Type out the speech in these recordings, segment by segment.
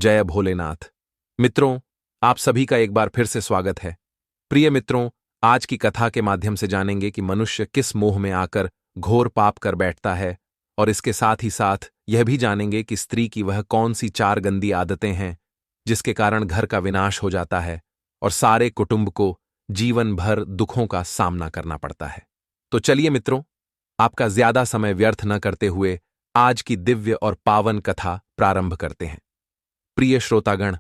जय भोलेनाथ। मित्रों, आप सभी का एक बार फिर से स्वागत है। प्रिय मित्रों, आज की कथा के माध्यम से जानेंगे कि मनुष्य किस मोह में आकर घोर पाप कर बैठता है, और इसके साथ ही साथ यह भी जानेंगे कि स्त्री की वह कौन सी 4 गंदी आदतें हैं जिसके कारण घर का विनाश हो जाता है और सारे कुटुंब को जीवन भर दुखों का सामना करना पड़ता है। तो चलिए मित्रों, आपका ज्यादा समय व्यर्थ न करते हुए आज की दिव्य और पावन कथा प्रारंभ करते हैं। प्रिय श्रोतागण,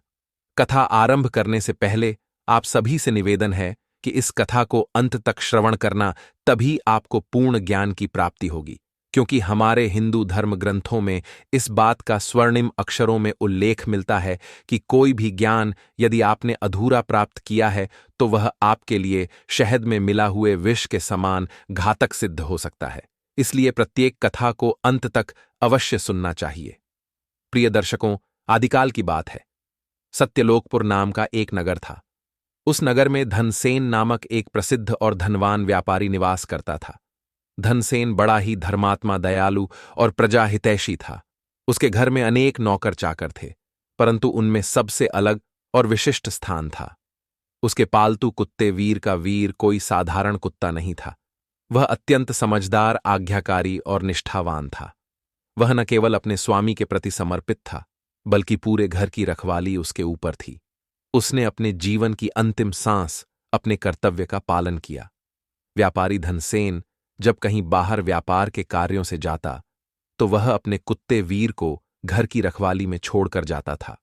कथा आरंभ करने से पहले आप सभी से निवेदन है कि इस कथा को अंत तक श्रवण करना, तभी आपको पूर्ण ज्ञान की प्राप्ति होगी, क्योंकि हमारे हिंदू धर्म ग्रंथों में इस बात का स्वर्णिम अक्षरों में उल्लेख मिलता है कि कोई भी ज्ञान यदि आपने अधूरा प्राप्त किया है तो वह आपके लिए शहद में मिला हुए विष के समान घातक सिद्ध हो सकता है। इसलिए प्रत्येक कथा को अंत तक अवश्य सुनना चाहिए। प्रिय दर्शकों, आदिकाल की बात है। सत्यलोकपुर नाम का एक नगर था। उस नगर में धनसेन नामक एक प्रसिद्ध और धनवान व्यापारी निवास करता था। धनसेन बड़ा ही धर्मात्मा, दयालु और प्रजाहितैषी था। उसके घर में अनेक नौकर चाकर थे, परंतु उनमें सबसे अलग और विशिष्ट स्थान था। उसके पालतू कुत्ते वीर का वीर कोई साधारण कुत्ता नहीं था। वह अत्यंत समझदार, आज्ञाकारी और निष्ठावान था। वह न केवल अपने स्वामी के प्रति समर्पित था, बल्कि पूरे घर की रखवाली उसके ऊपर थी। उसने अपने जीवन की अंतिम सांस अपने कर्तव्य का पालन किया। व्यापारी धनसेन जब कहीं बाहर व्यापार के कार्यों से जाता तो वह अपने कुत्ते वीर को घर की रखवाली में छोड़कर जाता था।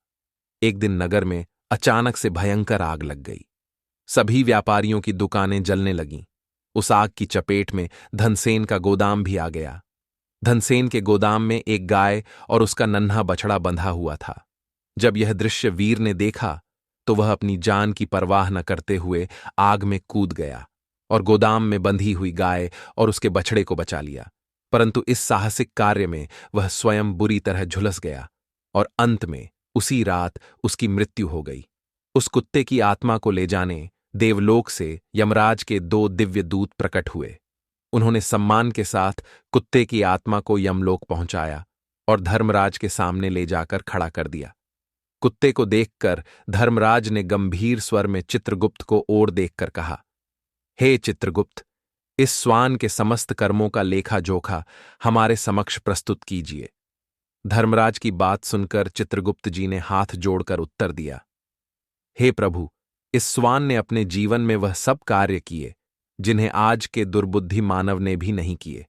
एक दिन नगर में अचानक से भयंकर आग लग गई। सभी व्यापारियों की दुकानें जलने लगीं। उस आग की चपेट में धनसेन का गोदाम भी आ गया। धनसेन के गोदाम में एक गाय और उसका नन्हा बछड़ा बंधा हुआ था। जब यह दृश्य वीर ने देखा तो वह अपनी जान की परवाह न करते हुए आग में कूद गया और गोदाम में बंधी हुई गाय और उसके बछड़े को बचा लिया। परंतु इस साहसिक कार्य में वह स्वयं बुरी तरह झुलस गया और अंत में उसी रात उसकी मृत्यु हो गई। उस कुत्ते की आत्मा को ले जाने देवलोक से यमराज के 2 दिव्य दूत प्रकट हुए। उन्होंने सम्मान के साथ कुत्ते की आत्मा को यमलोक पहुंचाया और धर्मराज के सामने ले जाकर खड़ा कर दिया। कुत्ते को देखकर धर्मराज ने गंभीर स्वर में चित्रगुप्त को ओर देखकर कहा, हे चित्रगुप्त, इस श्वान के समस्त कर्मों का लेखा जोखा हमारे समक्ष प्रस्तुत कीजिए। धर्मराज की बात सुनकर चित्रगुप्त जी ने हाथ जोड़कर उत्तर दिया, हे प्रभु, इस श्वान ने अपने जीवन में वह सब कार्य किए जिन्हें आज के दुर्बुद्धि मानव ने भी नहीं किए।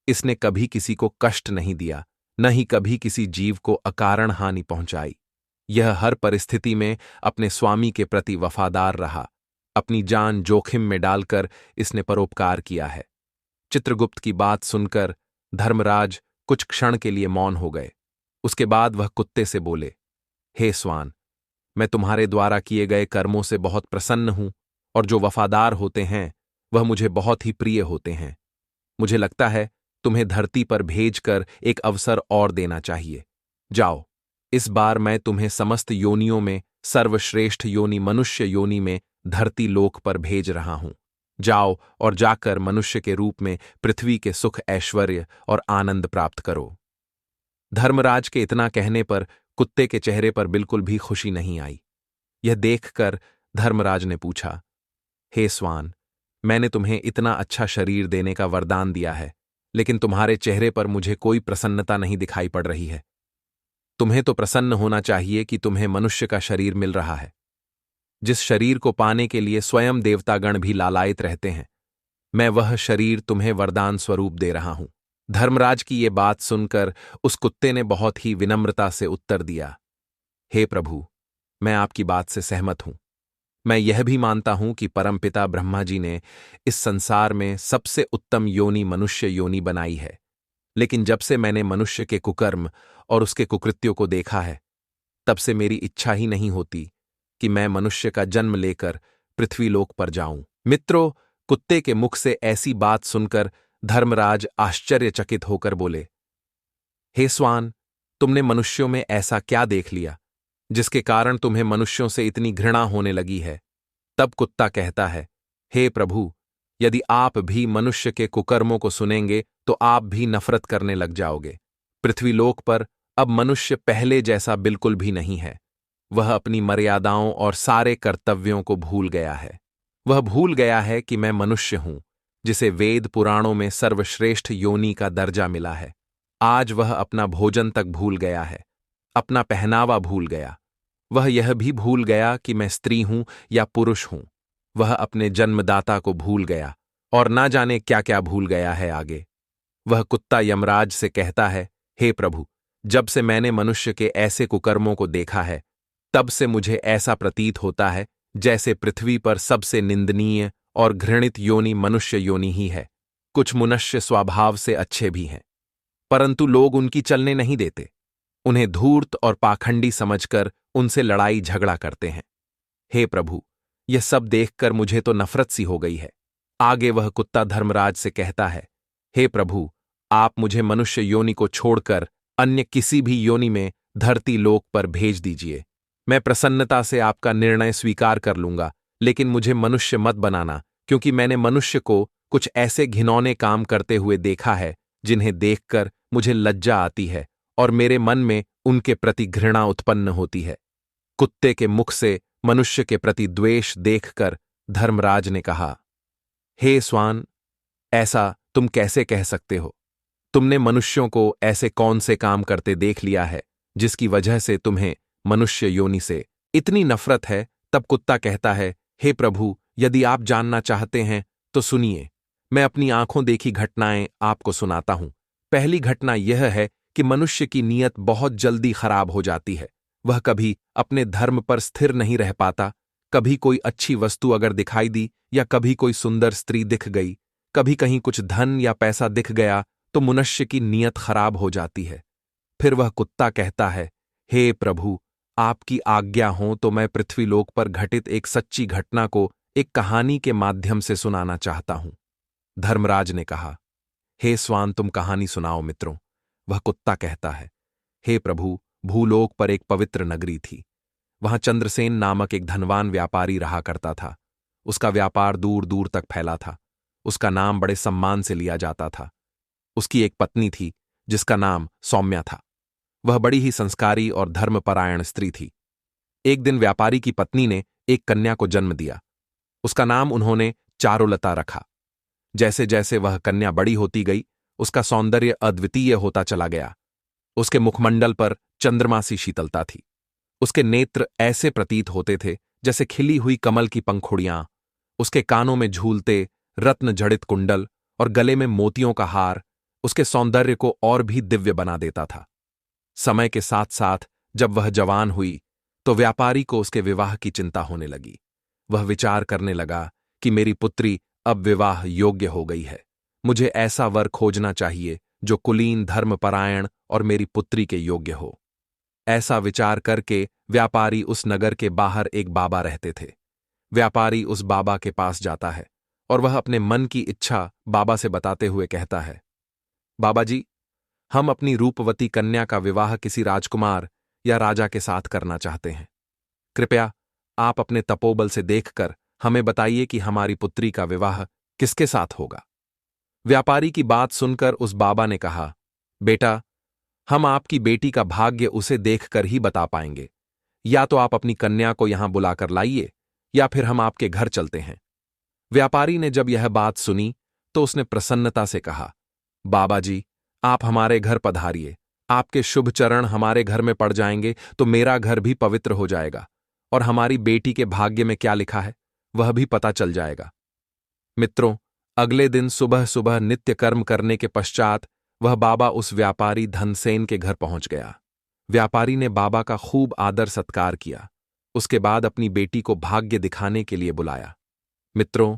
इसने कभी किसी को कष्ट नहीं दिया, न ही कभी किसी जीव को अकारण हानि पहुंचाई। यह हर परिस्थिति में अपने स्वामी के प्रति वफादार रहा। अपनी जान जोखिम में डालकर इसने परोपकार किया है। चित्रगुप्त की बात सुनकर धर्मराज कुछ क्षण के लिए मौन हो गए। उसके बाद वह कुत्ते से बोले, हे श्वान, मैं तुम्हारे द्वारा किए गए कर्मों से बहुत प्रसन्न हूं, और जो वफादार होते हैं वह मुझे बहुत ही प्रिय होते हैं। मुझे लगता है तुम्हें धरती पर भेजकर एक अवसर और देना चाहिए। जाओ, इस बार मैं तुम्हें समस्त योनियों में सर्वश्रेष्ठ योनि मनुष्य योनि में धरती लोक पर भेज रहा हूं। जाओ और जाकर मनुष्य के रूप में पृथ्वी के सुख, ऐश्वर्य और आनंद प्राप्त करो। धर्मराज के इतना कहने पर कुत्ते के चेहरे पर बिल्कुल भी खुशी नहीं आई। यह देखकर धर्मराज ने पूछा, हे स्वान, मैंने तुम्हें इतना अच्छा शरीर देने का वरदान दिया है, लेकिन तुम्हारे चेहरे पर मुझे कोई प्रसन्नता नहीं दिखाई पड़ रही है। तुम्हें तो प्रसन्न होना चाहिए कि तुम्हें मनुष्य का शरीर मिल रहा है, जिस शरीर को पाने के लिए स्वयं देवतागण भी लालायित रहते हैं। मैं वह शरीर तुम्हें वरदान स्वरूप दे रहा हूं। धर्मराज की ये बात सुनकर उस कुत्ते ने बहुत ही विनम्रता से उत्तर दिया, हे प्रभु, मैं आपकी बात से सहमत हूं। मैं यह भी मानता हूं कि परमपिता ब्रह्मा जी ने इस संसार में सबसे उत्तम योनि मनुष्य योनि बनाई है, लेकिन जब से मैंने मनुष्य के कुकर्म और उसके कुकृत्यों को देखा है, तब से मेरी इच्छा ही नहीं होती कि मैं मनुष्य का जन्म लेकर पृथ्वीलोक पर जाऊं। मित्रों, कुत्ते के मुख से ऐसी बात सुनकर धर्मराज आश्चर्यचकित होकर बोले, हे स्वान, तुमने मनुष्यों में ऐसा क्या देख लिया जिसके कारण तुम्हें मनुष्यों से इतनी घृणा होने लगी है? तब कुत्ता कहता है, हे प्रभु, यदि आप भी मनुष्य के कुकर्मों को सुनेंगे तो आप भी नफरत करने लग जाओगे। पृथ्वीलोक पर अब मनुष्य पहले जैसा बिल्कुल भी नहीं है। वह अपनी मर्यादाओं और सारे कर्तव्यों को भूल गया है। वह भूल गया है कि मैं मनुष्य हूं, जिसे वेद पुराणों में सर्वश्रेष्ठ योनि का दर्जा मिला है। आज वह अपना भोजन तक भूल गया है, अपना पहनावा भूल गया। वह यह भी भूल गया कि मैं स्त्री हूं या पुरुष हूं। वह अपने जन्मदाता को भूल गया और ना जाने क्या क्या भूल गया है आगे। वह कुत्ता यमराज से कहता है, हे प्रभु, जब से मैंने मनुष्य के ऐसे कुकर्मों को देखा है, तब से मुझे ऐसा प्रतीत होता है जैसे पृथ्वी पर सबसे निंदनीय और घृणित योनि मनुष्य योनि ही है। कुछ मनुष्य स्वभाव से अच्छे भी हैं, परंतु लोग उनकी चलने नहीं देते। उन्हें धूर्त और पाखंडी समझकर उनसे लड़ाई झगड़ा करते हैं। हे प्रभु, यह सब देखकर मुझे तो नफरत सी हो गई है। आगे वह कुत्ता धर्मराज से कहता है, हे प्रभु, आप मुझे मनुष्य योनि को छोड़कर अन्य किसी भी योनि में धरती लोक पर भेज दीजिए। मैं प्रसन्नता से आपका निर्णय स्वीकार कर लूंगा, लेकिन मुझे मनुष्य मत बनाना, क्योंकि मैंने मनुष्य को कुछ ऐसे घिनौने काम करते हुए देखा है जिन्हें देखकर मुझे लज्जा आती है और मेरे मन में उनके प्रति घृणा उत्पन्न होती है। कुत्ते के मुख से मनुष्य के प्रति द्वेष देखकर धर्मराज ने कहा, हे स्वान, ऐसा तुम कैसे कह सकते हो? तुमने मनुष्यों को ऐसे कौन से काम करते देख लिया है जिसकी वजह से तुम्हें मनुष्य योनि से इतनी नफरत है? तब कुत्ता कहता है, हे प्रभु, यदि आप जानना चाहते हैं तो सुनिए। मैं अपनी आंखों देखी घटनाएं आपको सुनाता हूं। पहली घटना यह है कि मनुष्य की नीयत बहुत जल्दी खराब हो जाती है। वह कभी अपने धर्म पर स्थिर नहीं रह पाता। कभी कोई अच्छी वस्तु अगर दिखाई दी या कभी कोई सुंदर स्त्री दिख गई, कभी कहीं कुछ धन या पैसा दिख गया, तो मनुष्य की नीयत खराब हो जाती है। फिर वह कुत्ता कहता है, हे प्रभु, आपकी आज्ञा हो तो मैं पृथ्वीलोक पर घटित एक सच्ची घटना को एक कहानी के माध्यम से सुनाना चाहता हूं। धर्मराज ने कहा, हे स्वान, तुम कहानी सुनाओ मित्रों। वह कुत्ता कहता है, हे प्रभु, भूलोक पर एक पवित्र नगरी थी। वहां चंद्रसेन नामक एक धनवान व्यापारी रहा करता था। उसका व्यापार दूर दूर तक फैला था। उसका नाम बड़े सम्मान से लिया जाता था। उसकी एक पत्नी थी जिसका नाम सौम्या था। वह बड़ी ही संस्कारी और धर्मपरायण स्त्री थी। एक दिन व्यापारी की पत्नी ने एक कन्या को जन्म दिया। उसका नाम उन्होंने चारुलता रखा। जैसे जैसे वह कन्या बड़ी होती गई, उसका सौंदर्य अद्वितीय होता चला गया। उसके मुखमंडल पर चंद्रमा सी शीतलता थी। उसके नेत्र ऐसे प्रतीत होते थे जैसे खिली हुई कमल की पंखुड़ियां। उसके कानों में झूलते रत्न जड़ित कुंडल और गले में मोतियों का हार उसके सौंदर्य को और भी दिव्य बना देता था। समय के साथ साथ जब वह जवान हुई तो व्यापारी को उसके विवाह की चिंता होने लगी। वह विचार करने लगा कि मेरी पुत्री अब विवाह योग्य हो गई है। मुझे ऐसा वर खोजना चाहिए जो कुलीन, धर्मपरायण और मेरी पुत्री के योग्य हो। ऐसा विचार करके व्यापारी उस नगर के बाहर एक बाबा रहते थे। व्यापारी उस बाबा के पास जाता है और वह अपने मन की इच्छा बाबा से बताते हुए कहता है, बाबा जी, हम अपनी रूपवती कन्या का विवाह किसी राजकुमार या राजा के साथ करना चाहते हैं। कृपया आप अपने तपोबल से देखकर हमें बताइए कि हमारी पुत्री का विवाह किसके साथ होगा। व्यापारी की बात सुनकर उस बाबा ने कहा, बेटा, हम आपकी बेटी का भाग्य उसे देखकर ही बता पाएंगे। या तो आप अपनी कन्या को यहां बुलाकर लाइए या फिर हम आपके घर चलते हैं। व्यापारी ने जब यह बात सुनी तो उसने प्रसन्नता से कहा, बाबा जी, आप हमारे घर पधारिए। आपके शुभ चरण हमारे घर में पड़ जाएंगे तो मेरा घर भी पवित्र हो जाएगा और हमारी बेटी के भाग्य में क्या लिखा है वह भी पता चल जाएगा। मित्रों, अगले दिन सुबह सुबह नित्य कर्म करने के पश्चात वह बाबा उस व्यापारी धनसेन के घर पहुंच गया। व्यापारी ने बाबा का खूब आदर सत्कार किया। उसके बाद अपनी बेटी को भाग्य दिखाने के लिए बुलाया। मित्रों,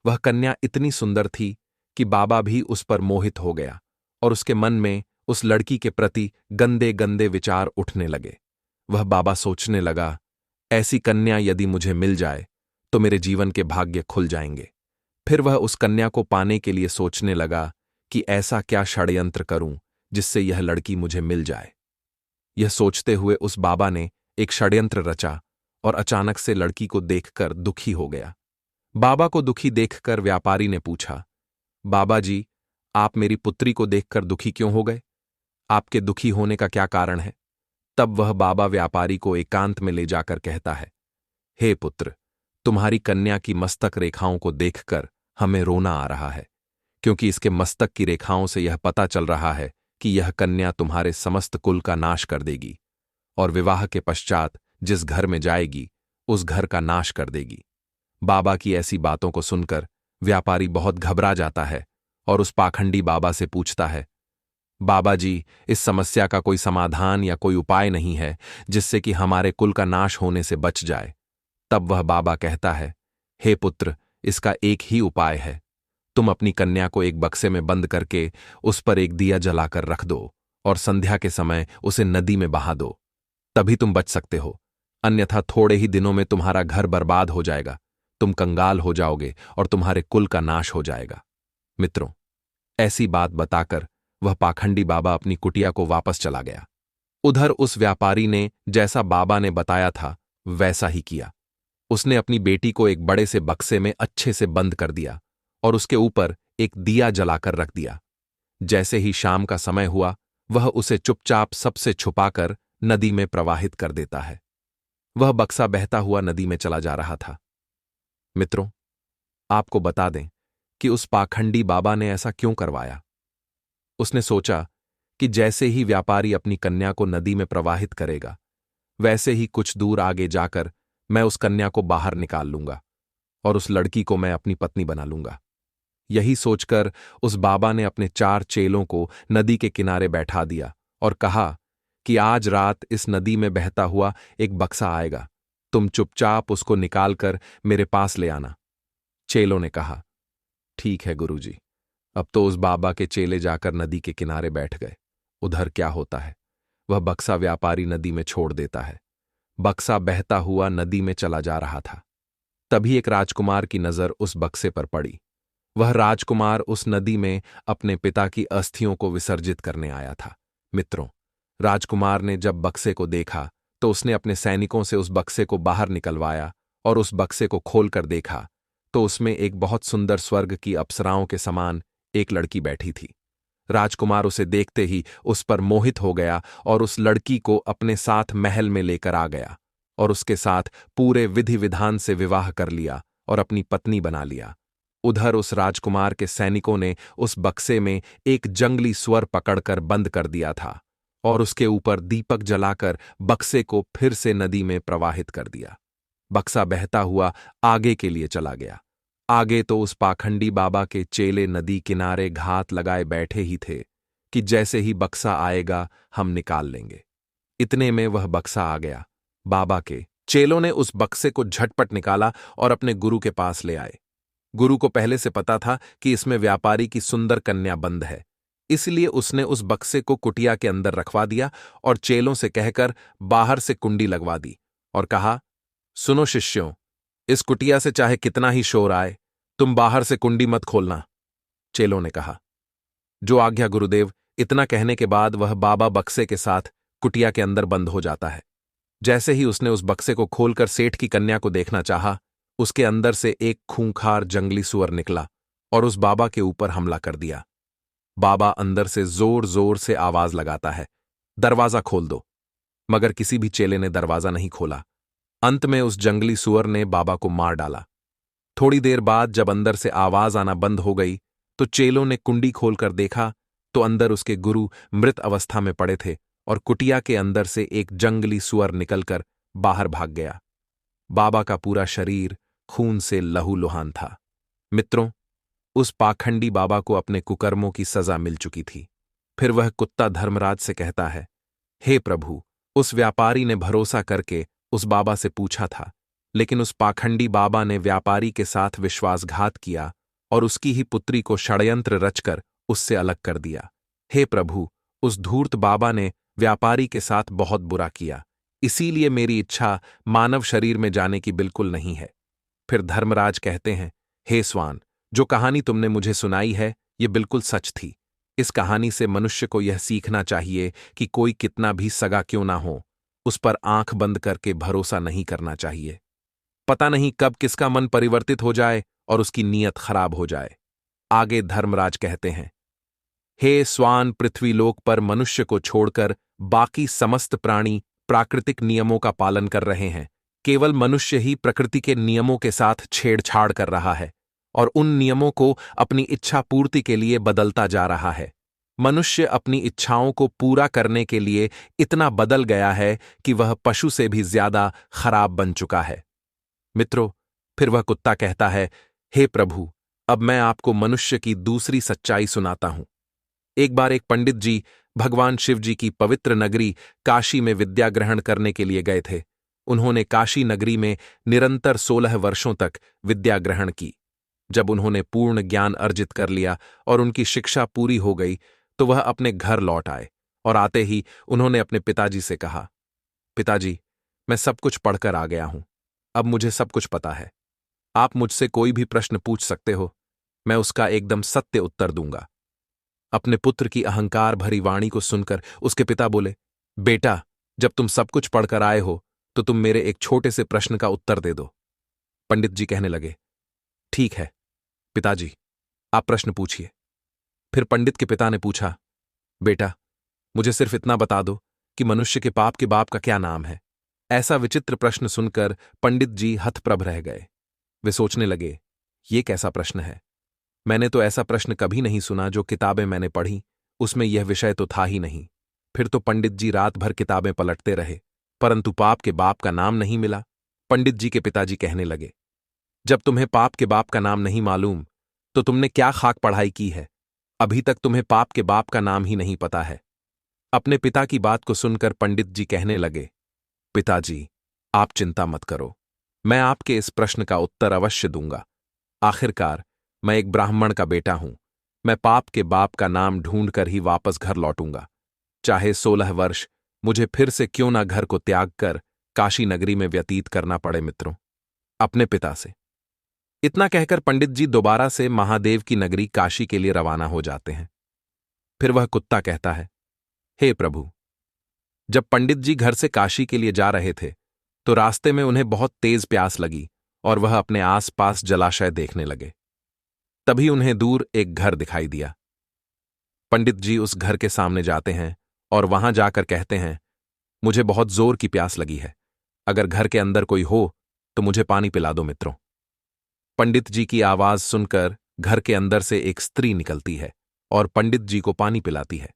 वह कन्या इतनी सुंदर थी कि बाबा भी उस पर मोहित हो गया और उसके मन में उस लड़की के प्रति गंदे गंदे विचार उठने लगे। वह बाबा सोचने लगा, ऐसी कन्या यदि मुझे मिल जाए तो मेरे जीवन के भाग्य खुल जाएंगे। फिर वह उस कन्या को पाने के लिए सोचने लगा कि ऐसा क्या षड्यंत्र करूं जिससे यह लड़की मुझे मिल जाए। यह सोचते हुए उस बाबा ने एक षड्यंत्र रचा और अचानक से लड़की को देखकर दुखी हो गया। बाबा को दुखी देखकर व्यापारी ने पूछा, बाबा जी, आप मेरी पुत्री को देखकर दुखी क्यों हो गए? आपके दुखी होने का क्या कारण है? तब वह बाबा व्यापारी को एकांत में ले जाकर कहता है, हे पुत्र, तुम्हारी कन्या की मस्तक रेखाओं को देखकर हमें रोना आ रहा है, क्योंकि इसके मस्तक की रेखाओं से यह पता चल रहा है कि यह कन्या तुम्हारे समस्त कुल का नाश कर देगी और विवाह के पश्चात जिस घर में जाएगी उस घर का नाश कर देगी। बाबा की ऐसी बातों को सुनकर व्यापारी बहुत घबरा जाता है और उस पाखंडी बाबा से पूछता है, बाबा जी, इस समस्या का कोई समाधान या कोई उपाय नहीं है जिससे कि हमारे कुल का नाश होने से बच जाए। तब वह बाबा कहता है, हे पुत्र, इसका एक ही उपाय है। तुम अपनी कन्या को एक बक्से में बंद करके उस पर एक दिया जलाकर रख दो और संध्या के समय उसे नदी में बहा दो, तभी तुम बच सकते हो। अन्यथा थोड़े ही दिनों में तुम्हारा घर बर्बाद हो जाएगा, तुम कंगाल हो जाओगे और तुम्हारे कुल का नाश हो जाएगा। मित्रों, ऐसी बात बताकर वह पाखंडी बाबा अपनी कुटिया को वापस चला गया। उधर उस व्यापारी ने जैसा बाबा ने बताया था वैसा ही किया। उसने अपनी बेटी को एक बड़े से बक्से में अच्छे से बंद कर दिया और उसके ऊपर एक दिया जलाकर रख दिया। जैसे ही शाम का समय हुआ, वह उसे चुपचाप सबसे छुपाकर नदी में प्रवाहित कर देता है। वह बक्सा बहता हुआ नदी में चला जा रहा था। मित्रों, आपको बता दें कि उस पाखंडी बाबा ने ऐसा क्यों करवाया। उसने सोचा कि जैसे ही व्यापारी अपनी कन्या को नदी में प्रवाहित करेगा, वैसे ही कुछ दूर आगे जाकर मैं उस कन्या को बाहर निकाल लूंगा और उस लड़की को मैं अपनी पत्नी बना लूंगा। यही सोचकर उस बाबा ने अपने 4 चेलों को नदी के किनारे बैठा दिया और कहा कि आज रात इस नदी में बहता हुआ एक बक्सा आएगा, तुम चुपचाप उसको निकालकर मेरे पास ले आना। चेलों ने कहा, ठीक है गुरुजी। अब तो उस बाबा के चेले जाकर नदी के किनारे बैठ गए। उधर क्या होता है, वह बक्सा व्यापारी नदी में छोड़ देता है। बक्सा बहता हुआ नदी में चला जा रहा था। तभी एक राजकुमार की नजर उस बक्से पर पड़ी। वह राजकुमार उस नदी में अपने पिता की अस्थियों को विसर्जित करने आया था। मित्रों, राजकुमार ने जब बक्से को देखा तो उसने अपने सैनिकों से उस बक्से को बाहर निकलवाया और उस बक्से को खोलकर देखा तो उसमें एक बहुत सुंदर स्वर्ग की अप्सराओं के समान एक लड़की बैठी थी। राजकुमार उसे देखते ही उस पर मोहित हो गया और उस लड़की को अपने साथ महल में लेकर आ गया और उसके साथ पूरे विधि विधान से विवाह कर लिया और अपनी पत्नी बना लिया। उधर उस राजकुमार के सैनिकों ने उस बक्से में एक जंगली सुअर पकड़कर बंद कर दिया था और उसके ऊपर दीपक जलाकर बक्से को फिर से नदी में प्रवाहित कर दिया। बक्सा बहता हुआ आगे के लिए चला गया। आगे तो उस पाखंडी बाबा के चेले नदी किनारे घात लगाए बैठे ही थे कि जैसे ही बक्सा आएगा हम निकाल लेंगे। इतने में वह बक्सा आ गया। बाबा के चेलों ने उस बक्से को झटपट निकाला और अपने गुरु के पास ले आए। गुरु को पहले से पता था कि इसमें व्यापारी की सुंदर कन्या बंद है, इसलिए उसने उस बक्से को कुटिया के अंदर रखवा दिया और चेलों से कहकर बाहर से कुंडी लगवा दी और कहा, सुनो शिष्यों, इस कुटिया से चाहे कितना ही शोर आए, तुम बाहर से कुंडी मत खोलना। चेलों ने कहा, जो आज्ञा गुरुदेव। इतना कहने के बाद वह बाबा बक्से के साथ कुटिया के अंदर बंद हो जाता है। जैसे ही उसने उस बक्से को खोलकर सेठ की कन्या को देखना चाहा, उसके अंदर से एक खूंखार जंगली सुअर निकला और उस बाबा के ऊपर हमला कर दिया। बाबा अंदर से जोर जोर से आवाज लगाता है, दरवाजा खोल दो, मगर किसी भी चेले ने दरवाजा नहीं खोला। अंत में उस जंगली सुअर ने बाबा को मार डाला। थोड़ी देर बाद जब अंदर से आवाज आना बंद हो गई तो चेलों ने कुंडी खोलकर देखा तो अंदर उसके गुरु मृत अवस्था में पड़े थे और कुटिया के अंदर से एक जंगली सुअर निकलकर बाहर भाग गया। बाबा का पूरा शरीर खून से लहूलुहान था। मित्रों, उस पाखंडी बाबा को अपने कुकर्मों की सजा मिल चुकी थी। फिर वह कुत्ता धर्मराज से कहता है, हे प्रभु, उस व्यापारी ने भरोसा करके उस बाबा से पूछा था, लेकिन उस पाखंडी बाबा ने व्यापारी के साथ विश्वासघात किया और उसकी ही पुत्री को षड्यंत्र रचकर उससे अलग कर दिया। हे प्रभु, उस धूर्त बाबा ने व्यापारी के साथ बहुत बुरा किया, इसीलिए मेरी इच्छा मानव शरीर में जाने की बिल्कुल नहीं है। फिर धर्मराज कहते हैं, हे स्वान, जो कहानी तुमने मुझे सुनाई है ये बिल्कुल सच थी। इस कहानी से मनुष्य को यह सीखना चाहिए कि कोई कितना भी सगा क्यों ना हो, उस पर आंख बंद करके भरोसा नहीं करना चाहिए। पता नहीं कब किसका मन परिवर्तित हो जाए और उसकी नीयत खराब हो जाए। आगे धर्मराज कहते हैं, हे स्वान, पृथ्वीलोक पर मनुष्य को छोड़कर बाकी समस्त प्राणी प्राकृतिक नियमों का पालन कर रहे हैं। केवल मनुष्य ही प्रकृति के नियमों के साथ छेड़छाड़ कर रहा है और उन नियमों को अपनी इच्छा पूर्ति के लिए बदलता जा रहा है। मनुष्य अपनी इच्छाओं को पूरा करने के लिए इतना बदल गया है कि वह पशु से भी ज्यादा खराब बन चुका है। मित्रों, फिर वह कुत्ता कहता है, हे प्रभु, अब मैं आपको मनुष्य की दूसरी सच्चाई सुनाता हूं। एक बार एक पंडित जी भगवान शिव जी की पवित्र नगरी काशी में विद्या ग्रहण करने के लिए गए थे। उन्होंने काशी नगरी में निरंतर 16 वर्षों तक विद्या ग्रहण की। जब उन्होंने पूर्ण ज्ञान अर्जित कर लिया और उनकी शिक्षा पूरी हो गई तो वह अपने घर लौट आए और आते ही उन्होंने अपने पिताजी से कहा, पिताजी, मैं सब कुछ पढ़कर आ गया हूं। अब मुझे सब कुछ पता है। आप मुझसे कोई भी प्रश्न पूछ सकते हो, मैं उसका एकदम सत्य उत्तर दूंगा। अपने पुत्र की अहंकार भरी वाणी को सुनकर उसके पिता बोले, बेटा, जब तुम सब कुछ पढ़कर आए हो तो तुम मेरे एक छोटे से प्रश्न का उत्तर दे दो। पंडित जी कहने लगे, ठीक है पिताजी, आप प्रश्न पूछिए। फिर पंडित के पिता ने पूछा, बेटा, मुझे सिर्फ इतना बता दो कि मनुष्य के पाप के बाप का क्या नाम है। ऐसा विचित्र प्रश्न सुनकर पंडित जी हतप्रभ रह गए। वे सोचने लगे, ये कैसा प्रश्न है? मैंने तो ऐसा प्रश्न कभी नहीं सुना। जो किताबें मैंने पढ़ी उसमें यह विषय तो था ही नहीं। फिर तो पंडित जी रात भर किताबें पलटते रहे, परंतु पाप के बाप का नाम नहीं मिला। पंडित जी के पिताजी कहने लगे, जब तुम्हें पाप के बाप का नाम नहीं मालूम तो तुमने क्या खाक पढ़ाई की है? अभी तक तुम्हें पाप के बाप का नाम ही नहीं पता है। अपने पिता की बात को सुनकर पंडित जी कहने लगे, पिताजी, आप चिंता मत करो, मैं आपके इस प्रश्न का उत्तर अवश्य दूंगा। आखिरकार मैं एक ब्राह्मण का बेटा हूं। मैं पाप के बाप का नाम ढूंढकर ही वापस घर लौटूंगा, चाहे 16 वर्ष मुझे फिर से क्यों ना घर को त्याग कर काशी नगरी में व्यतीत करना पड़े। मित्रों, अपने पिता से इतना कहकर पंडित जी दोबारा से महादेव की नगरी काशी के लिए रवाना हो जाते हैं। फिर वह कुत्ता कहता है, हे प्रभु, जब पंडित जी घर से काशी के लिए जा रहे थे तो रास्ते में उन्हें बहुत तेज प्यास लगी और वह अपने आसपास जलाशय देखने लगे। तभी उन्हें दूर एक घर दिखाई दिया। पंडित जी उस घर के सामने जाते हैं और वहां जाकर कहते हैं, मुझे बहुत जोर की प्यास लगी है, अगर घर के अंदर कोई हो तो मुझे पानी पिला दो। मित्रों, पंडित जी की आवाज सुनकर घर के अंदर से एक स्त्री निकलती है और पंडित जी को पानी पिलाती है।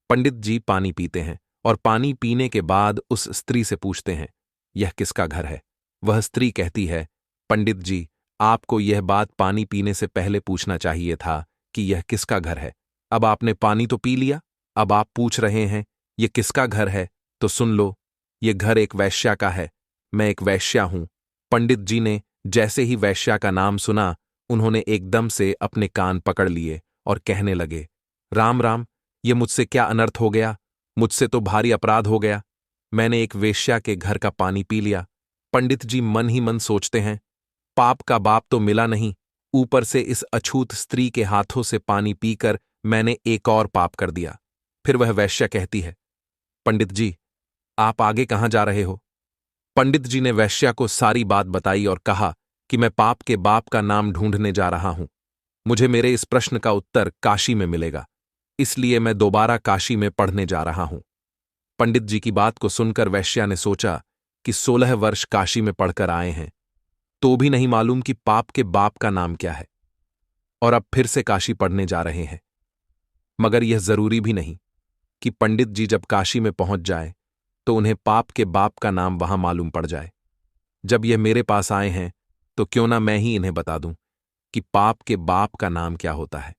पंडित जी पानी पीते हैं और पानी पीने के बाद उस स्त्री से पूछते हैं, यह किसका घर है? वह स्त्री कहती है, पंडित जी, आपको यह बात पानी पीने से पहले पूछना चाहिए था कि यह किसका घर है। अब आपने पानी तो पी लिया, अब आप पूछ रहे हैं यह किसका घर है, तो सुन लो, यह घर एक वैश्या का है। मैं एक वैश्या हूं। पंडित जी ने जैसे ही वैश्या का नाम सुना, उन्होंने एकदम से अपने कान पकड़ लिए और कहने लगे, राम राम, ये मुझसे क्या अनर्थ हो गया? मुझसे तो भारी अपराध हो गया। मैंने एक वेश्या के घर का पानी पी लिया। पंडित जी मन ही मन सोचते हैं, पाप का बाप तो मिला नहीं, ऊपर से इस अछूत स्त्री के हाथों से पानी पीकर मैंने एक और पाप कर दिया। फिर वह वैश्या कहती है, पंडित जी, आप आगे कहां जा रहे हो? पंडित जी ने वैश्या को सारी बात बताई और कहा कि मैं पाप के बाप का नाम ढूंढने जा रहा हूं। मुझे मेरे इस प्रश्न का उत्तर काशी में मिलेगा, इसलिए मैं दोबारा काशी में पढ़ने जा रहा हूं। पंडित जी की बात को सुनकर वैश्या ने सोचा कि 16 वर्ष काशी में पढ़कर आए हैं तो भी नहीं मालूम कि पाप के बाप का नाम क्या है, और अब फिर से काशी पढ़ने जा रहे हैं। मगर यह जरूरी भी नहीं कि पंडित जी जब काशी में पहुंच जाए तो उन्हें पाप के बाप का नाम वहां मालूम पड़ जाए। जब यह मेरे पास आए हैं तो क्यों ना मैं ही इन्हें बता दूं कि पाप के बाप का नाम क्या होता है।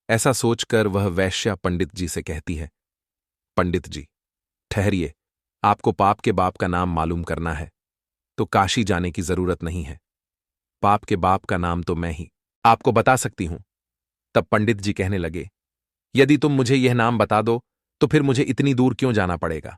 ऐसा सोचकर वह वैश्या पंडित जी से कहती है, पंडित जी, ठहरिए, आपको पाप के बाप का नाम मालूम करना है तो काशी जाने की जरूरत नहीं है। पाप के बाप का नाम तो मैं ही आपको बता सकती हूं। तब पंडित जी कहने लगे, यदि तुम मुझे यह नाम बता दो तो फिर मुझे इतनी दूर क्यों जाना पड़ेगा?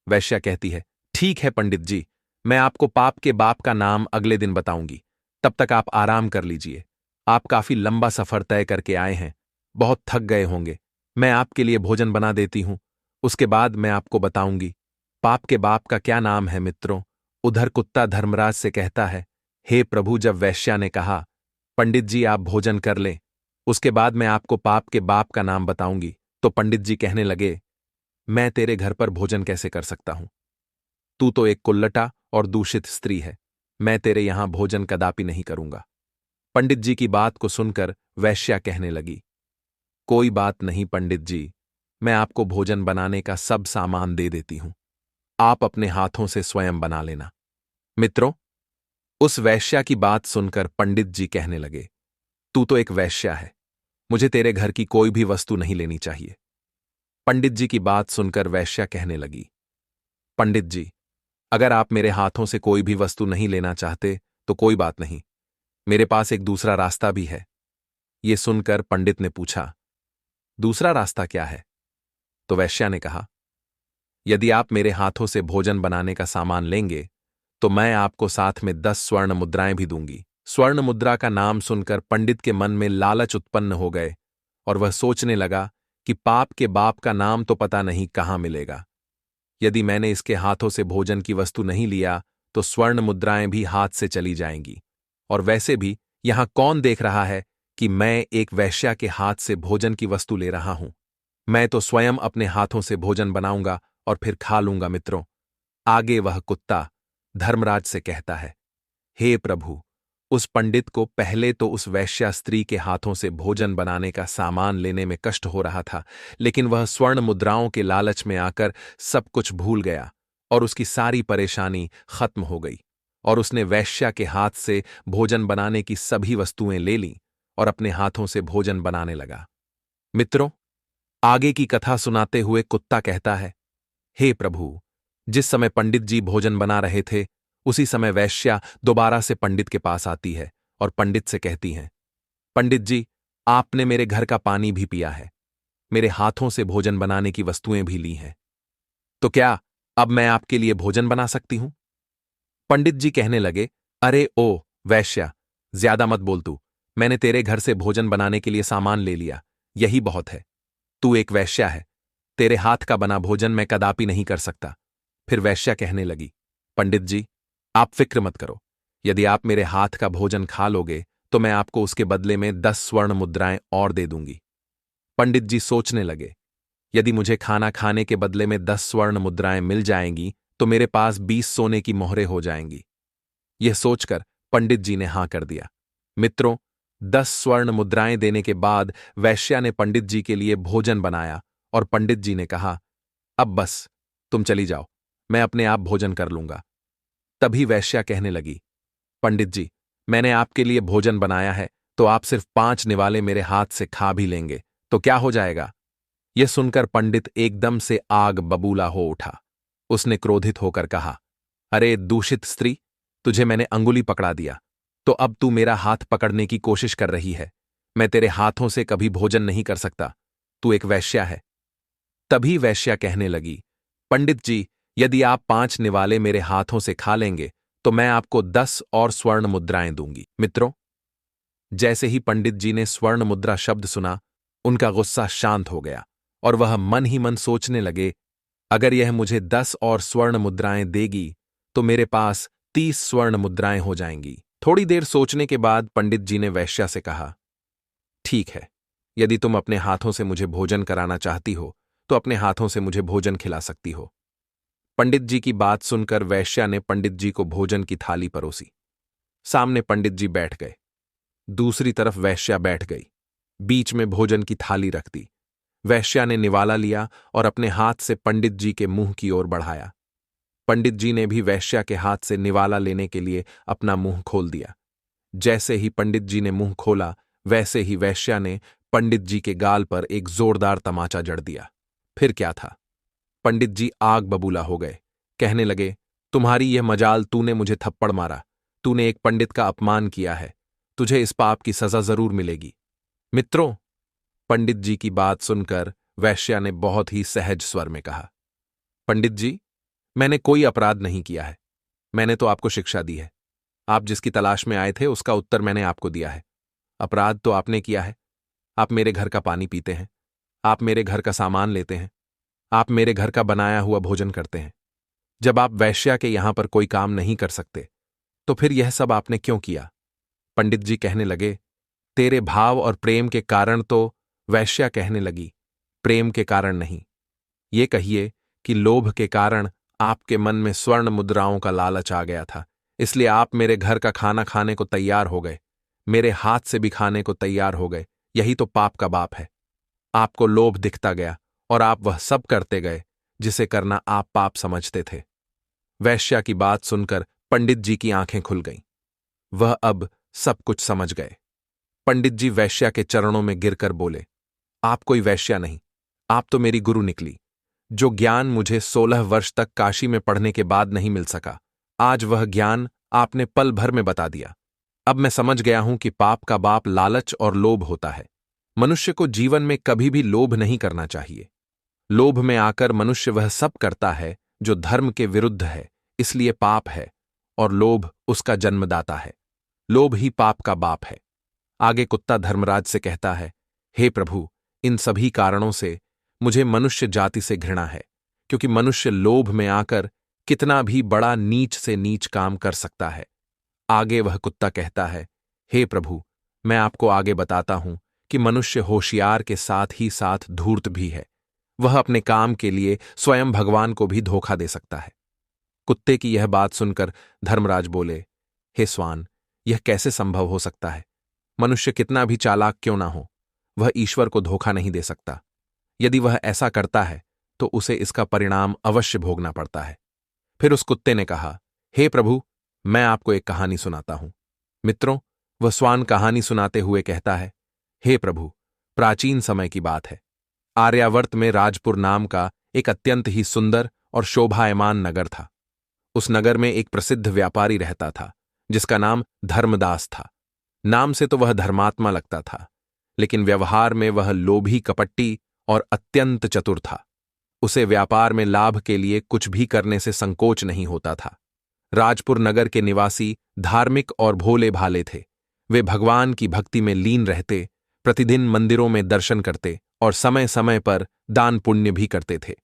वैश्या कहती है, ठीक है पंडित जी, मैं आपको पाप के बाप का नाम अगले दिन बताऊंगी, तब तक आप आराम कर लीजिए। आप काफी लंबा सफर तय करके आए हैं, बहुत थक गए होंगे। मैं आपके लिए भोजन बना देती हूं, उसके बाद मैं आपको बताऊंगी पाप के बाप का क्या नाम है। मित्रों, उधर कुत्ता धर्मराज से कहता है, हे प्रभु, जब वैश्या ने कहा, पंडित जी आप भोजन कर लें, उसके बाद मैं आपको पाप के बाप का नाम बताऊंगी, तो पंडित जी कहने लगे, मैं तेरे घर पर भोजन कैसे कर सकता हूं? तू तो एक कुल्लटा और दूषित स्त्री है। मैं तेरे यहां भोजन कदापि नहीं करूंगा। पंडित जी की बात को सुनकर वैश्या कहने लगी, कोई बात नहीं पंडित जी, मैं आपको भोजन बनाने का सब सामान दे देती हूं। आप अपने हाथों से स्वयं बना लेना। मित्रों, उस वैश्या की बात सुनकर पंडित जी कहने लगे, तू तो एक वैश्या है, मुझे तेरे घर की कोई भी वस्तु नहीं लेनी चाहिए। पंडित जी की बात सुनकर वैश्या कहने लगी, पंडित जी, अगर आप मेरे हाथों से कोई भी वस्तु नहीं लेना चाहते तो कोई बात नहीं, मेरे पास एक दूसरा रास्ता भी है। यह सुनकर पंडित ने पूछा, दूसरा रास्ता क्या है? तो वैश्या ने कहा, यदि आप मेरे हाथों से भोजन बनाने का सामान लेंगे तो मैं आपको साथ में 10 स्वर्ण मुद्राएं भी दूंगी। स्वर्ण मुद्रा का नाम सुनकर पंडित के मन में लालच उत्पन्न हो गए और वह सोचने लगा कि पाप के बाप का नाम तो पता नहीं कहां मिलेगा। यदि मैंने इसके हाथों से भोजन की वस्तु नहीं लिया तो स्वर्ण मुद्राएं भी हाथ से चली जाएंगी। और वैसे भी यहां कौन देख रहा है कि मैं एक वैश्या के हाथ से भोजन की वस्तु ले रहा हूं। मैं तो स्वयं अपने हाथों से भोजन बनाऊंगा और फिर खा लूंगा। मित्रों, आगे वह कुत्ता धर्मराज से कहता है, हे प्रभु, उस पंडित को पहले तो उस वैश्या स्त्री के हाथों से भोजन बनाने का सामान लेने में कष्ट हो रहा था, लेकिन वह स्वर्ण मुद्राओं के लालच में आकर सब कुछ भूल गया और उसकी सारी परेशानी खत्म हो गई और उसने वैश्या के हाथ से भोजन बनाने की सभी वस्तुएं ले लीं और अपने हाथों से भोजन बनाने लगा। मित्रों, आगे की कथा सुनाते हुए कुत्ता कहता है, हे प्रभु, जिस समय पंडित जी भोजन बना रहे थे उसी समय वैश्या दोबारा से पंडित के पास आती है और पंडित से कहती है, पंडित जी, आपने मेरे घर का पानी भी पिया है, मेरे हाथों से भोजन बनाने की वस्तुएं भी ली हैं, तो क्या अब मैं आपके लिए भोजन बना सकती हूं? पंडित जी कहने लगे, अरे ओ वैश्या, ज्यादा मत बोल तू, मैंने तेरे घर से भोजन बनाने के लिए सामान ले लिया, यही बहुत है। तू एक वैश्या है, तेरे हाथ का बना भोजन मैं कदापि नहीं कर सकता। फिर वैश्या कहने लगी, पंडित जी, आप फिक्र मत करो, यदि आप मेरे हाथ का भोजन खा लोगे तो मैं आपको उसके बदले में 10 स्वर्ण मुद्राएं और दे दूंगी। पंडित जी सोचने लगे, यदि मुझे खाना खाने के बदले में 10 स्वर्ण मुद्राएं मिल जाएंगी तो मेरे पास 20 सोने की मोहरें हो जाएंगी। यह सोचकर पंडित जी ने हां कर दिया। मित्रों, 10 स्वर्ण मुद्राएं देने के बाद वैश्या ने पंडित जी के लिए भोजन बनाया और पंडित जी ने कहा, अब बस तुम चली जाओ, मैं अपने आप भोजन कर लूंगा। तभी वैश्या कहने लगी, पंडित जी, मैंने आपके लिए भोजन बनाया है तो आप सिर्फ 5 निवाले मेरे हाथ से खा भी लेंगे तो क्या हो जाएगा? यह सुनकर पंडित एकदम से आग बबूला हो उठा। उसने क्रोधित होकर कहा, अरे दूषित स्त्री, तुझे मैंने अंगुली पकड़ा दिया तो अब तू मेरा हाथ पकड़ने की कोशिश कर रही है। मैं तेरे हाथों से कभी भोजन नहीं कर सकता, तू एक वैश्या है। तभी वैश्या कहने लगी, पंडित जी, यदि आप 5 निवाले मेरे हाथों से खा लेंगे तो मैं आपको 10 और स्वर्ण मुद्राएं दूंगी। मित्रों, जैसे ही पंडित जी ने स्वर्ण मुद्रा शब्द सुना, उनका गुस्सा शांत हो गया और वह मन ही मन सोचने लगे, अगर यह मुझे 10 और स्वर्ण मुद्राएं देगी तो मेरे पास 30 स्वर्ण मुद्राएं हो जाएंगी। थोड़ी देर सोचने के बाद पंडित जी ने वैश्या से कहा, ठीक है, यदि तुम अपने हाथों से मुझे भोजन कराना चाहती हो तो अपने हाथों से मुझे भोजन खिला सकती हो। पंडित जी की बात सुनकर वैश्या ने पंडित जी को भोजन की थाली परोसी। सामने पंडित जी बैठ गए, दूसरी तरफ वैश्या बैठ गई, बीच में भोजन की थाली रख दी। वैश्या ने निवाला लिया और अपने हाथ से पंडित जी के मुंह की ओर बढ़ाया। पंडित जी ने भी वैश्या के हाथ से निवाला लेने के लिए अपना मुंह खोल दिया। जैसे ही पंडित जी ने मुंह खोला, वैसे ही वैश्या ने पंडित जी के गाल पर एक जोरदार तमाचा जड़ दिया। फिर क्या था, पंडित जी आग बबूला हो गए, कहने लगे, तुम्हारी यह मजाल, तूने मुझे थप्पड़ मारा, तूने एक पंडित का अपमान किया है, तुझे इस पाप की सजा जरूर मिलेगी। मित्रों, पंडित जी की बात सुनकर वैश्या ने बहुत ही सहज स्वर में कहा, पंडित जी, मैंने कोई अपराध नहीं किया है, मैंने तो आपको शिक्षा दी है। आप जिसकी तलाश में आए थे उसका उत्तर मैंने आपको दिया है। अपराध तो आपने किया है, आप मेरे घर का पानी पीते हैं, आप मेरे घर का सामान लेते हैं, आप मेरे घर का बनाया हुआ भोजन करते हैं। जब आप वैश्या के यहां पर कोई काम नहीं कर सकते तो फिर यह सब आपने क्यों किया? पंडित जी कहने लगे, तेरे भाव और प्रेम के कारण तो। वैश्या कहने लगी, प्रेम के कारण नहीं, ये कहिए कि लोभ के कारण आपके मन में स्वर्ण मुद्राओं का लालच आ गया था, इसलिए आप मेरे घर का खाना खाने को तैयार हो गए, मेरे हाथ से भी खाने को तैयार हो गए। यही तो पाप का बाप है। आपको लोभ दिखता गया और आप वह सब करते गए जिसे करना आप पाप समझते थे। वैश्या की बात सुनकर पंडित जी की आंखें खुल गईं। वह अब सब कुछ समझ गए। पंडित जी वैश्या के चरणों में गिरकर बोले, आप कोई वैश्या नहीं, आप तो मेरी गुरु निकली। जो ज्ञान मुझे 16 वर्ष तक काशी में पढ़ने के बाद नहीं मिल सका, आज वह ज्ञान आपने पल भर में बता दिया। अब मैं समझ गया हूं कि पाप का बाप लालच और लोभ होता है। मनुष्य को जीवन में कभी भी लोभ नहीं करना चाहिए। लोभ में आकर मनुष्य वह सब करता है जो धर्म के विरुद्ध है, इसलिए पाप है, और लोभ उसका जन्मदाता है। लोभ ही पाप का बाप है। आगे कुत्ता धर्मराज से कहता है, हे प्रभु, इन सभी कारणों से मुझे मनुष्य जाति से घृणा है, क्योंकि मनुष्य लोभ में आकर कितना भी बड़ा नीच से नीच काम कर सकता है। आगे वह कुत्ता कहता है, हे प्रभु, मैं आपको आगे बताता हूं कि मनुष्य होशियार के साथ ही साथ धूर्त भी है। वह अपने काम के लिए स्वयं भगवान को भी धोखा दे सकता है। कुत्ते की यह बात सुनकर धर्मराज बोले, हे स्वान, यह कैसे संभव हो सकता है? मनुष्य कितना भी चालाक क्यों ना हो, वह ईश्वर को धोखा नहीं दे सकता। यदि वह ऐसा करता है तो उसे इसका परिणाम अवश्य भोगना पड़ता है। फिर उस कुत्ते ने कहा, हे प्रभु, मैं आपको एक कहानी सुनाता हूं। मित्रों, वह स्वान कहानी सुनाते हुए कहता है, हे प्रभु, प्राचीन समय की बात है। आर्यावर्त में राजपुर नाम का एक अत्यंत ही सुंदर और शोभायमान नगर था। उस नगर में एक प्रसिद्ध व्यापारी रहता था जिसका नाम धर्मदास था। नाम से तो वह धर्मात्मा लगता था, लेकिन व्यवहार में वह लोभी, कपटी और अत्यंत चतुर था। उसे व्यापार में लाभ के लिए कुछ भी करने से संकोच नहीं होता था। राजपुर नगर के निवासी धार्मिक और भोले भाले थे। वे भगवान की भक्ति में लीन रहते, प्रतिदिन मंदिरों में दर्शन करते और समय समय पर दान पुण्य भी करते थे।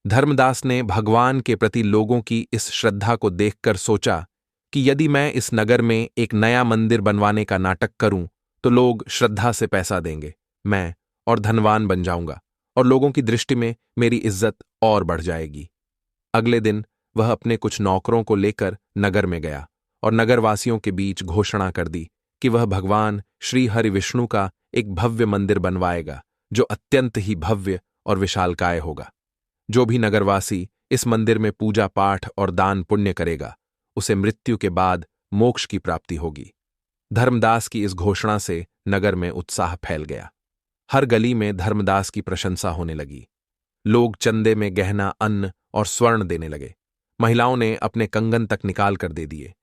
धर्मदास ने भगवान के प्रति लोगों की इस श्रद्धा को देखकर सोचा कि यदि मैं इस नगर में एक नया मंदिर बनवाने का नाटक करूं तो लोग श्रद्धा से पैसा देंगे, मैं और धनवान बन जाऊंगा और लोगों की दृष्टि में मेरी इज्जत और बढ़ जाएगी। अगले दिन वह अपने कुछ नौकरों को लेकर नगर में गया और नगरवासियों के बीच घोषणा कर दी कि वह भगवान श्री हरि विष्णु का एक भव्य मंदिर बनवाएगा जो अत्यंत ही भव्य और विशालकाय होगा। जो भी नगरवासी इस मंदिर में पूजा पाठ और दान पुण्य करेगा उसे मृत्यु के बाद मोक्ष की प्राप्ति होगी। धर्मदास की इस घोषणा से नगर में उत्साह फैल गया। हर गली में धर्मदास की प्रशंसा होने लगी। लोग चंदे में गहना, अन्न और स्वर्ण देने लगे। महिलाओं ने अपने कंगन तक निकाल कर दे दिए।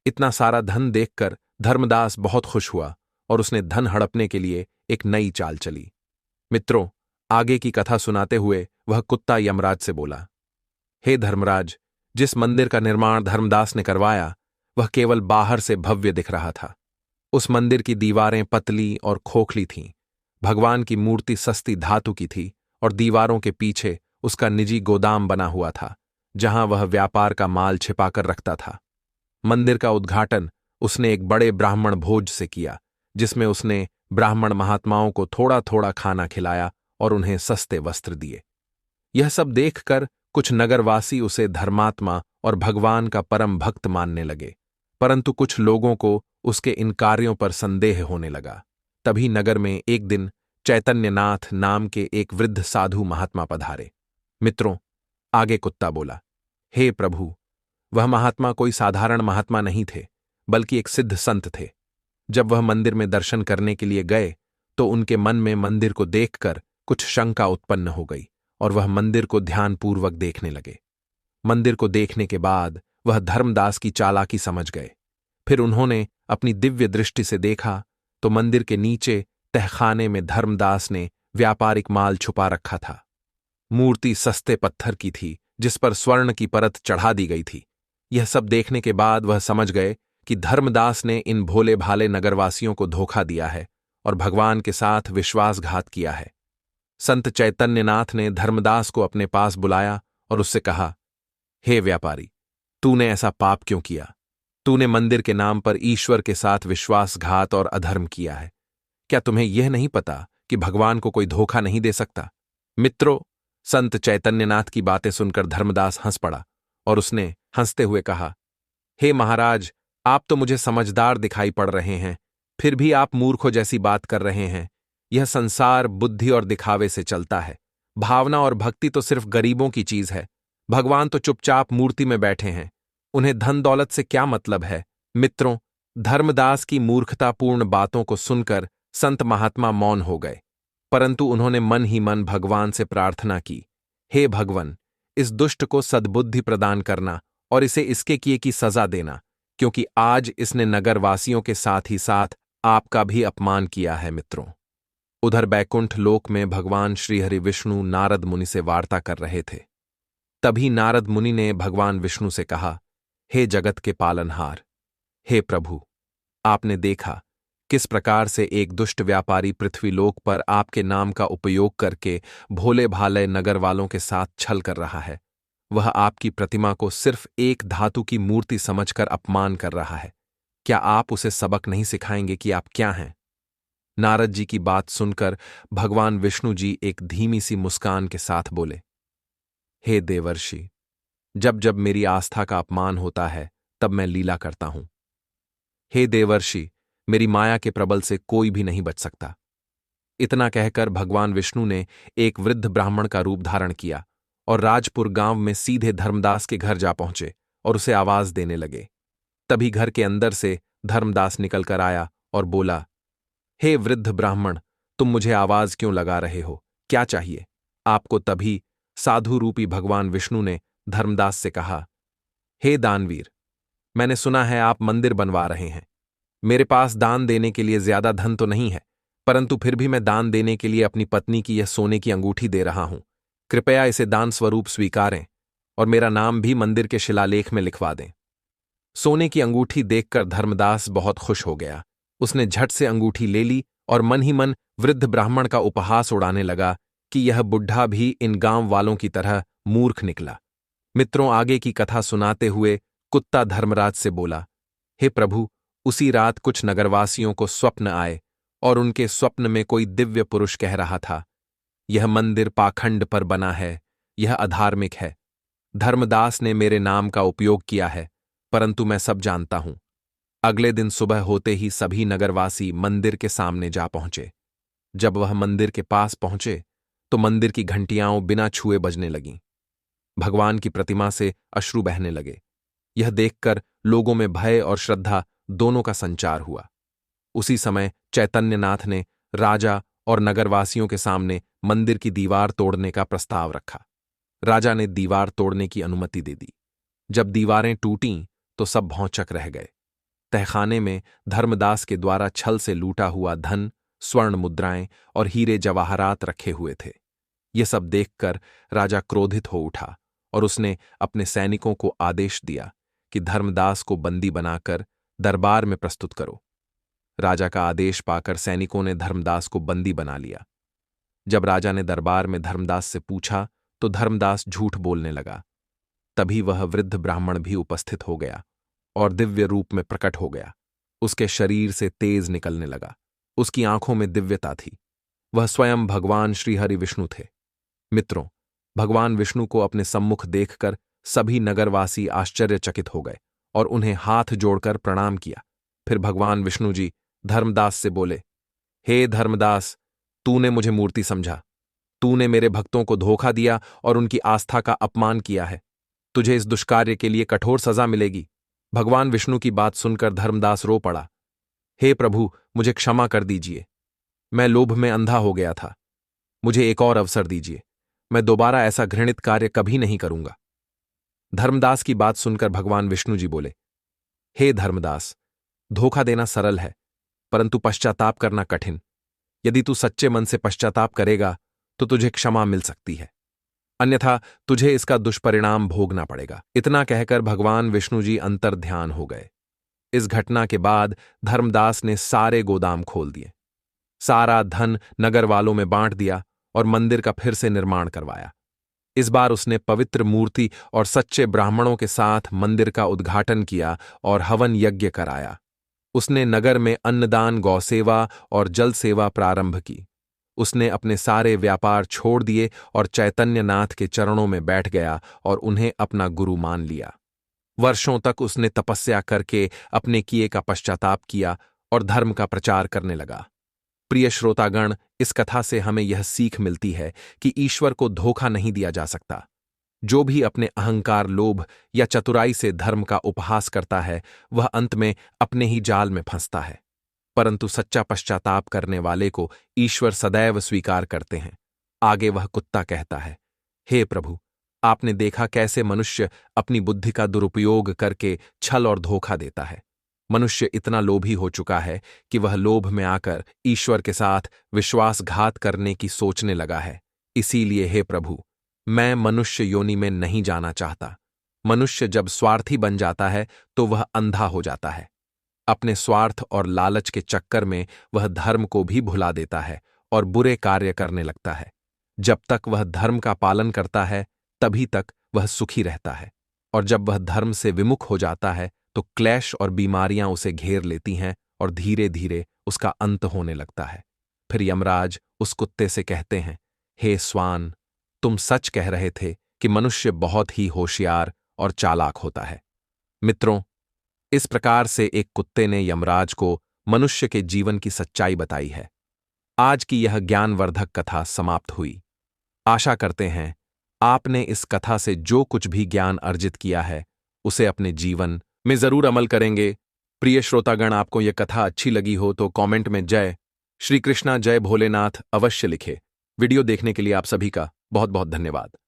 इतना सारा धन देखकर धर्मदास बहुत खुश हुआ और उसने धन हड़पने के लिए एक नई चाल चली। मित्रों, आगे की कथा सुनाते हुए वह कुत्ता यमराज से बोला, हे धर्मराज, जिस मंदिर का निर्माण धर्मदास ने करवाया वह केवल बाहर से भव्य दिख रहा था। उस मंदिर की दीवारें पतली और खोखली थीं। भगवान की मूर्ति सस्ती धातु की थी और दीवारों के पीछे उसका निजी गोदाम बना हुआ था जहां वह व्यापार का माल छिपाकर रखता था। मंदिर का उद्घाटन उसने एक बड़े ब्राह्मण भोज से किया जिसमें उसने ब्राह्मण महात्माओं को थोड़ा थोड़ा खाना खिलाया और उन्हें सस्ते वस्त्र दिए। यह सब देखकर कुछ नगरवासी उसे धर्मात्मा और भगवान का परम भक्त मानने लगे, परंतु कुछ लोगों को उसके इन कार्यों पर संदेह होने लगा। तभी नगर में एक दिन चैतन्यनाथ नाम के एक वृद्ध साधु महात्मा पधारे। मित्रों, आगे कुत्ता बोला, हे प्रभु, वह महात्मा कोई साधारण महात्मा नहीं थे, बल्कि एक सिद्ध संत थे। जब वह मंदिर में दर्शन करने के लिए गए तो उनके मन में मंदिर को देखकर कुछ शंका उत्पन्न हो गई और वह मंदिर को ध्यानपूर्वक देखने लगे। मंदिर को देखने के बाद वह धर्मदास की चालाकी समझ गए। फिर उन्होंने अपनी दिव्य दृष्टि से देखा तो मंदिर के नीचे तहखाने में धर्मदास ने व्यापारिक माल छुपा रखा था। मूर्ति सस्ते पत्थर की थी जिस पर स्वर्ण की परत चढ़ा दी गई थी। यह सब देखने के बाद वह समझ गए कि धर्मदास ने इन भोले भाले नगरवासियों को धोखा दिया है और भगवान के साथ विश्वासघात किया है। संत चैतन्यनाथ ने धर्मदास को अपने पास बुलाया और उससे कहा, हे व्यापारी, तूने ऐसा पाप क्यों किया? तूने मंदिर के नाम पर ईश्वर के साथ विश्वासघात और अधर्म किया है। क्या तुम्हें यह नहीं पता कि भगवान को कोई धोखा नहीं दे सकता? मित्रों, संत चैतन्यनाथ की बातें सुनकर धर्मदास हंस पड़ा और उसने हंसते हुए कहा, हे महाराज, आप तो मुझे समझदार दिखाई पड़ रहे हैं, फिर भी आप मूर्खों जैसी बात कर रहे हैं। यह संसार बुद्धि और दिखावे से चलता है। भावना और भक्ति तो सिर्फ गरीबों की चीज है। भगवान तो चुपचाप मूर्ति में बैठे हैं। उन्हें धन दौलत से क्या मतलब है। मित्रों, धर्मदास की मूर्खतापूर्ण बातों को सुनकर संत महात्मा मौन हो गए, परंतु उन्होंने मन ही मन भगवान से प्रार्थना की, हे भगवन, इस दुष्ट को सद्बुद्धि प्रदान करना और इसे इसके किए की सजा देना, क्योंकि आज इसने नगरवासियों के साथ ही साथ आपका भी अपमान किया है। मित्रों, उधर बैकुंठ लोक में भगवान श्रीहरि विष्णु नारद मुनि से वार्ता कर रहे थे। तभी नारद मुनि ने भगवान विष्णु से कहा, हे जगत के पालनहार, हे प्रभु, आपने देखा किस प्रकार से एक दुष्ट व्यापारी पृथ्वीलोक पर आपके नाम का उपयोग करके भोले भाले नगर वालों के साथ छल कर रहा है। वह आपकी प्रतिमा को सिर्फ एक धातु की मूर्ति समझकर अपमान कर रहा है। क्या आप उसे सबक नहीं सिखाएंगे कि आप क्या हैं? नारद जी की बात सुनकर भगवान विष्णु जी एक धीमी सी मुस्कान के साथ बोले, हे देवर्षि, जब जब मेरी आस्था का अपमान होता है तब मैं लीला करता हूं। हे देवर्षि, मेरी माया के प्रबल से कोई भी नहीं बच सकता। इतना कहकर भगवान विष्णु ने एक वृद्ध ब्राह्मण का रूप धारण किया और राजपुर गांव में सीधे धर्मदास के घर जा पहुंचे और उसे आवाज देने लगे। तभी घर के अंदर से धर्मदास निकलकर आया और बोला, हे वृद्ध ब्राह्मण, तुम मुझे आवाज क्यों लगा रहे हो? क्या चाहिए आपको? तभी साधु रूपी भगवान विष्णु ने धर्मदास से कहा, हे दानवीर, मैंने सुना है आप मंदिर बनवा रहे हैं। मेरे पास दान देने के लिए ज्यादा धन तो नहीं है, परंतु फिर भी मैं दान देने के लिए अपनी पत्नी की यह सोने की अंगूठी दे रहा हूं। कृपया इसे दान स्वरूप स्वीकारें और मेरा नाम भी मंदिर के शिलालेख में लिखवा दें। सोने की अंगूठी देखकर धर्मदास बहुत खुश हो गया। उसने झट से अंगूठी ले ली और मन ही मन वृद्ध ब्राह्मण का उपहास उड़ाने लगा कि यह बुढ़ा भी इन गांव वालों की तरह मूर्ख निकला। मित्रों, आगे की कथा सुनाते हुए कुत्ता धर्मराज से बोला, हे प्रभु, उसी रात कुछ नगरवासियों को स्वप्न आए और उनके स्वप्न में कोई दिव्य पुरुष कह रहा था, यह मंदिर पाखंड पर बना है, यह अधार्मिक है। धर्मदास ने मेरे नाम का उपयोग किया है, परंतु मैं सब जानता हूं। अगले दिन सुबह होते ही सभी नगरवासी मंदिर के सामने जा पहुंचे। जब वह मंदिर के पास पहुंचे तो मंदिर की घंटियां बिना छुए बजने लगीं। भगवान की प्रतिमा से अश्रु बहने लगे। यह देखकर लोगों में भय और श्रद्धा दोनों का संचार हुआ। उसी समय चैतन्यनाथ ने राजा और नगरवासियों के सामने मंदिर की दीवार तोड़ने का प्रस्ताव रखा। राजा ने दीवार तोड़ने की अनुमति दे दी। जब दीवारें टूटीं तो सब भौंचक रह गए। तहखाने में धर्मदास के द्वारा छल से लूटा हुआ धन, स्वर्ण मुद्राएं और हीरे जवाहरात रखे हुए थे। ये सब देखकर राजा क्रोधित हो उठा और उसने अपने सैनिकों को आदेश दिया कि धर्मदास को बंदी बनाकर दरबार में प्रस्तुत करो। राजा का आदेश पाकर सैनिकों ने धर्मदास को बंदी बना लिया। जब राजा ने दरबार में धर्मदास से पूछा तो धर्मदास झूठ बोलने लगा। तभी वह वृद्ध ब्राह्मण भी उपस्थित हो गया और दिव्य रूप में प्रकट हो गया। उसके शरीर से तेज निकलने लगा। उसकी आंखों में दिव्यता थी। वह स्वयं भगवान श्रीहरि विष्णु थे। मित्रों, भगवान विष्णु को अपने सम्मुख देखकर सभी नगरवासी आश्चर्यचकित हो गए और उन्हें हाथ जोड़कर प्रणाम किया। फिर भगवान विष्णु जी धर्मदास से बोले, हे धर्मदास, तूने मुझे मूर्ति समझा। तूने मेरे भक्तों को धोखा दिया और उनकी आस्था का अपमान किया है। तुझे इस दुष्कार्य के लिए कठोर सजा मिलेगी। भगवान विष्णु की बात सुनकर धर्मदास रो पड़ा। हे प्रभु, मुझे क्षमा कर दीजिए। मैं लोभ में अंधा हो गया था। मुझे एक और अवसर दीजिए। मैं दोबारा ऐसा घृणित कार्य कभी नहीं करूंगा। धर्मदास की बात सुनकर भगवान विष्णु जी बोले, हे धर्मदास, धोखा देना सरल है, परंतु पश्चाताप करना कठिन। यदि तू सच्चे मन से पश्चाताप करेगा तो तुझे क्षमा मिल सकती है, अन्यथा तुझे इसका दुष्परिणाम भोगना पड़ेगा। इतना कहकर भगवान विष्णु जी अंतर ध्यान हो गए। इस घटना के बाद धर्मदास ने सारे गोदाम खोल दिए, सारा धन नगर वालों में बांट दिया और मंदिर का फिर से निर्माण करवाया। इस बार उसने पवित्र मूर्ति और सच्चे ब्राह्मणों के साथ मंदिर का उद्घाटन किया और हवन यज्ञ कराया। उसने नगर में अन्नदान, गौसेवा और जल सेवा प्रारंभ की। उसने अपने सारे व्यापार छोड़ दिए और चैतन्यनाथ के चरणों में बैठ गया और उन्हें अपना गुरु मान लिया। वर्षों तक उसने तपस्या करके अपने किए का पश्चाताप किया और धर्म का प्रचार करने लगा। प्रिय श्रोतागण, इस कथा से हमें यह सीख मिलती है कि ईश्वर को धोखा नहीं दिया जा सकता। जो भी अपने अहंकार, लोभ या चतुराई से धर्म का उपहास करता है, वह अंत में अपने ही जाल में फंसता है। परंतु सच्चा पश्चाताप करने वाले को ईश्वर सदैव स्वीकार करते हैं। आगे वह कुत्ता कहता है, हे प्रभु, आपने देखा कैसे मनुष्य अपनी बुद्धि का दुरुपयोग करके छल और धोखा देता है। मनुष्य इतना लोभी हो चुका है कि वह लोभ में आकर ईश्वर के साथ विश्वासघात करने की सोचने लगा है। इसीलिए हे प्रभु, मैं मनुष्य योनि में नहीं जाना चाहता। मनुष्य जब स्वार्थी बन जाता है तो वह अंधा हो जाता है। अपने स्वार्थ और लालच के चक्कर में वह धर्म को भी भुला देता है और बुरे कार्य करने लगता है। जब तक वह धर्म का पालन करता है तभी तक वह सुखी रहता है, और जब वह धर्म से विमुख हो जाता है तो क्लेश और बीमारियां उसे घेर लेती हैं और धीरे धीरे उसका अंत होने लगता है। फिर यमराज उस कुत्ते से कहते हैं, हे स्वान, तुम सच कह रहे थे कि मनुष्य बहुत ही होशियार और चालाक होता है। मित्रों, इस प्रकार से एक कुत्ते ने यमराज को मनुष्य के जीवन की सच्चाई बताई है। आज की यह ज्ञानवर्धक कथा समाप्त हुई। आशा करते हैं आपने इस कथा से जो कुछ भी ज्ञान अर्जित किया है उसे अपने जीवन में जरूर अमल करेंगे। प्रिय श्रोतागण, आपको यह कथा अच्छी लगी हो तो कमेंट में जय श्री कृष्णा, जय भोलेनाथ अवश्य लिखे। वीडियो देखने के लिए आप सभी का बहुत बहुत धन्यवाद।